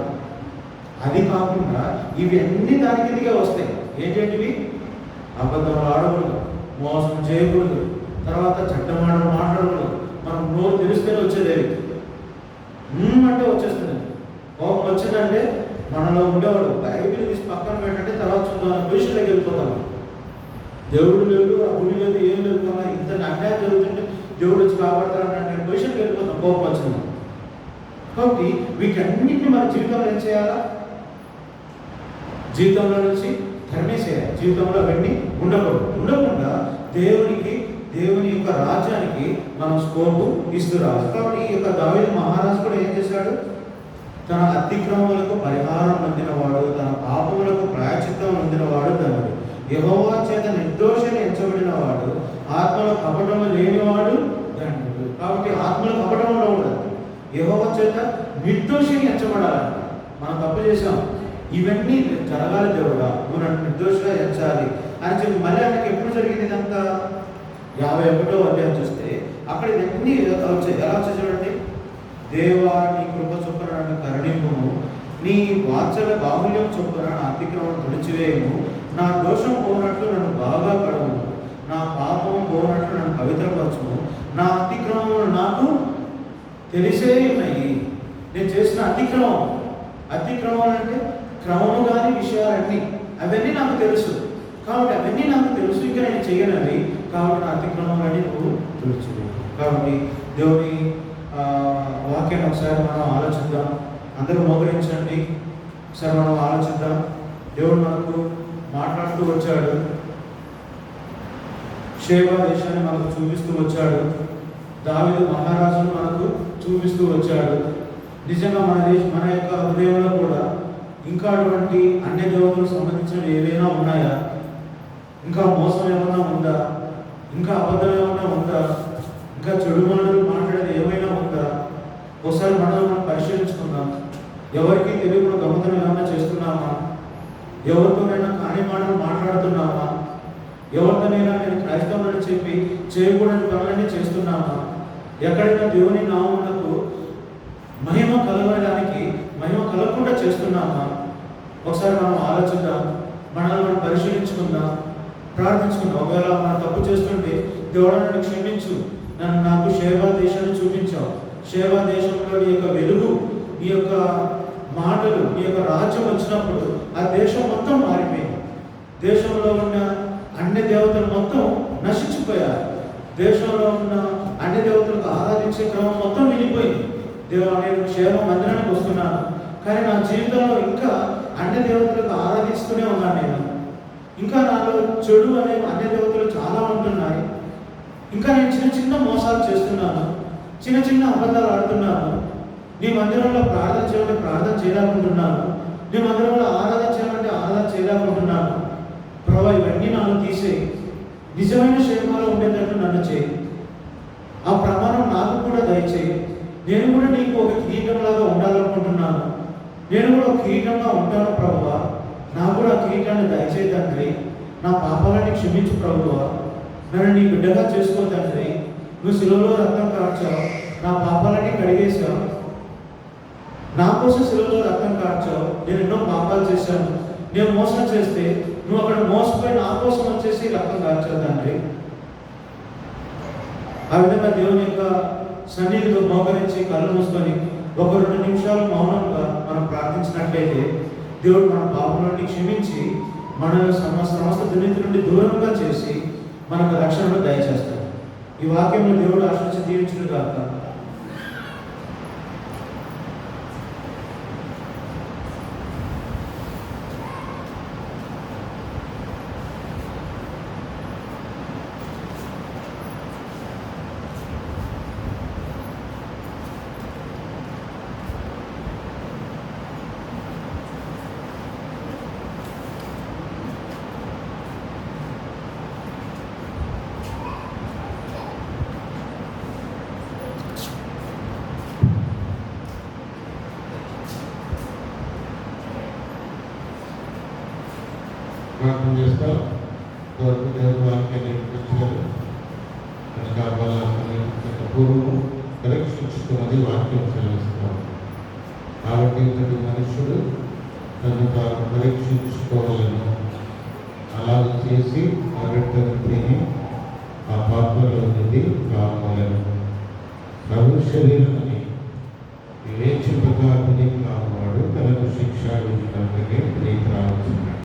A: అది కాకుండా ఇవి అన్ని దాని కిందకే వస్తాయి. ఏంటంటివి? అబద్ధం ఆడకూడదు, మోసం చేయకూడదు, తర్వాత చట్టమాటలు మాట్లాడకూడదు. మనం నోరు తెలిస్తేనే వచ్చేదేవి అంటే వచ్చేస్తుంది. కోపం వచ్చిందంటే మనలో ఉండేవాడు బైబిల్ తీసి పక్కన పెట్టంటే తర్వాత చూద్దాం పొజిషన్లోకి వెళ్ళిపోతాం. దేవుడు లేదు, ఆ గుడి లేదు, ఏం లేదు కదా, ఇంత అన్యాయం జరుగుతుంటే దేవుడు వచ్చి కాపాడతారంటే పొజిషన్కి వెళ్ళిపోతాం కోపం వచ్చింది. కాబట్టి వీటన్నిటిని మన జీవితంలో ఏం చేయాలా? జీవితంలో నుంచి ధర్మేసేయాలి. జీవితంలో అవన్నీ ఉండకుండా దేవుని యొక్క రాజ్యానికి మనం స్కోపు ఇస్తూ రావాలి. కాబట్టి ఈ యొక్క దావీదు మహారాజు కూడా ఏం చేశాడు? తన అతిక్రమములకు పరిహారం పొందినవాడు, తన పాపములకు ప్రాయశ్చిత్తం పొందినవాడు ధన్యుడు. యెహోవా చేత నిర్దోషిని ఎంచబడిన వాడు, ఆత్మలో కపటము లేనివాడు ధన్యుడు. కాబట్టి ఆత్మలో కపటం ఉండకూడదు. యెహోవా చేత నిర్దోషిని ఎంచబడాలంట. మనం తప్పు చేసాం, ఇవన్నీ జరగాలి దేవుడా, నువ్వు నన్ను నిర్దోషిగా ఎంచాలి అని చెప్పి మళ్ళీ ఆయనకి ఎప్పుడు జరిగింది ఇదంతా? 51వ అధ్యాయం చూస్తే అక్కడ ఇవన్నీ వచ్చాయి. ఎలా వచ్చాయి చూడండి. దేవా నీ కృప చొప్పున నన్ను కరుణింపుము, నీ వాత్సల్య బాహుల్యం చొప్పున నా అతిక్రమం తుడిచివేయము, నా దోషం పోనట్లు నన్ను బాగా కడుగుము, నా పాపం పోనట్లు నన్ను పవిత్రపరచుము, నా అతిక్రమములు నాకు తెలిసే ఉన్నాయి. నేను చేసిన అతిక్రమం అంటే క్రమము కాని విషయాలన్నీ, అవన్నీ నాకు తెలుసు. కాబట్టి అవన్నీ నాకు తెలుసు, ఇంకా నేను చేయనవి. కాబట్టి నా అతిక్రమాలన్నీ నువ్వు తుడిచివేయి. కాబట్టి దేవుని వాక్యాన్ని ఒకసారి మనం ఆలోచిద్దాం. అందరూ మోకరించండి. ఒకసారి మనం ఆలోచిద్దాం. దేవుడు మనకు మాట్లాడుతూ వచ్చాడు, షేబా దేశాన్ని మనకు చూపిస్తూ వచ్చాడు, దావీదు మహారాజును మనకు చూపిస్తూ వచ్చాడు. నిజంగా మన యొక్క హృదయంలో కూడా ఇంకా అటువంటి అన్య దేవతలకు సంబంధించినవి ఏవైనా ఉన్నాయా? ఇంకా మోసం ఏమైనా ఉందా? ఇంకా అబద్ధం ఏమైనా ఉందా? ఇంకా చెడు మాటలు మాట్లాడేది ఏమైనా ఉందా? ఒకసారి మనం పరిశీలించుకుందాం. ఎవరికి తెలియకుండా గమనం ఏమైనా చేస్తున్నామా? ఎవరితోనైనా కాని మాటలు మాట్లాడుతున్నామా? ఎవరితోనైనా నేను క్రైస్తవులని చెప్పి చేయకూడని పనులన్నీ చేస్తున్నామా? ఎక్కడైనా దేవుని నామమునకు మహిమ కలగడానికి మహిమ కలగకుండా చేస్తున్నామా? ఒకసారి మనం ఆలోచిద్దాం. మనల్ని మనం పరిశీలించుకుందాం, ప్రార్థించుకుందాం. ఒకవేళ మనం తప్పు చేస్తుంటే దేవుడు నన్ను క్షమించు, నాకు షేబా దేశాన్ని చూపించావు, షేబా దేశంలో నీ యొక్క వెలుగు, నీ యొక్క మాటలు, నీ యొక్క రాజ్యం వచ్చినప్పుడు ఆ దేశం మొత్తం మారిపోయింది. దేశంలో ఉన్న అన్య దేవతలు మొత్తం నశించిపోయారు. దేశంలో ఉన్న అన్య దేవతలకు ఆరాధించే క్రమం మొత్తం వెళ్ళిపోయింది. దేవుడు నేను క్షేమ మందిరానికి వస్తున్నాను, కానీ నా జీవితంలో ఇంకా అన్య దేవతలకు ఆరాధిస్తూనే ఉన్నాను. నేను ఇంకా నాలో చెడు అనే అన్య దేవతలు చాలా ఉంటున్నాయి. ఇంకా నేను చిన్న మోసాలు చేస్తున్నాను, చిన్న అబద్ధాలు ఆడుతున్నాను. నీ మందిరంలో ప్రార్థన చేయాలంటే ప్రార్థన చేయలేకుంటున్నాను, నీ మందిరంలో ఆరాధన చేయాలంటే ఆరాధన చేయలేకుంటున్నాను. ప్రభా ఇవన్నీ నాలో తీసేయి, నిజమైన క్షేమాలు ఉండేటట్టు నన్ను చేయి, ఆ ప్రమాణం నాకు కూడా దయచేయి. నేను కూడా నీకు ఒక కిరీటంలాగా ఉండాలనుకుంటున్నాను, నేను కూడా ఒక కిరీటంగా ఉంటాను ప్రభువా. నాకు కూడా ఆ కిరీటాన్ని దయచేయి తండ్రి. నా పాపాలన్నీ క్షమించు ప్రభువా, నన్ను నీ బిడ్డగా చేసుకో తండ్రి. నువ్వు శిలువలో రక్తం కార్చావు, నా పాపాలన్నీ కడిగేశావు, నా కోసం శిలువలో రక్తం కార్చావు. నేను ఎన్నో పాపాలు చేశాను, నేను మోసం చేస్తే నువ్వు అక్కడ మోసపోయి నా కోసం వచ్చేసి రక్తం కార్చావు తండ్రి. ఆ విధంగా దేవుని యొక్క సన్నిధిలో మోకరించి కళ్ళు మూసుకొని ఒక 2 నిమిషాలు మౌనంగా మనం ప్రార్థించినట్లయితే దేవుడు మన పాపం నుండి క్షమించి మనల్ని సమస్త దుర్నీతి నుండి దూరంగా చేసి మనకు రక్షణను దయచేస్తాడు. ఈ వాక్యంలో దేవుడు ఆశించి దీవించును గాక.
B: ప్రార్థన చేస్తాం. దేవుడు వాక్యాన్ని వినిపించారు. కావాలని పూర్వం పరీక్షించుకున్నది వాక్యం సెలవిస్తాం. కాబట్టి ప్రతి మనుషుడు తను తాను పరీక్షించుకోవాలను. అలాగ చేసి తిని ఆ పాత్రలో నుండి రావాలను. ప్రభు శరీరమని వివేచింపగా తిని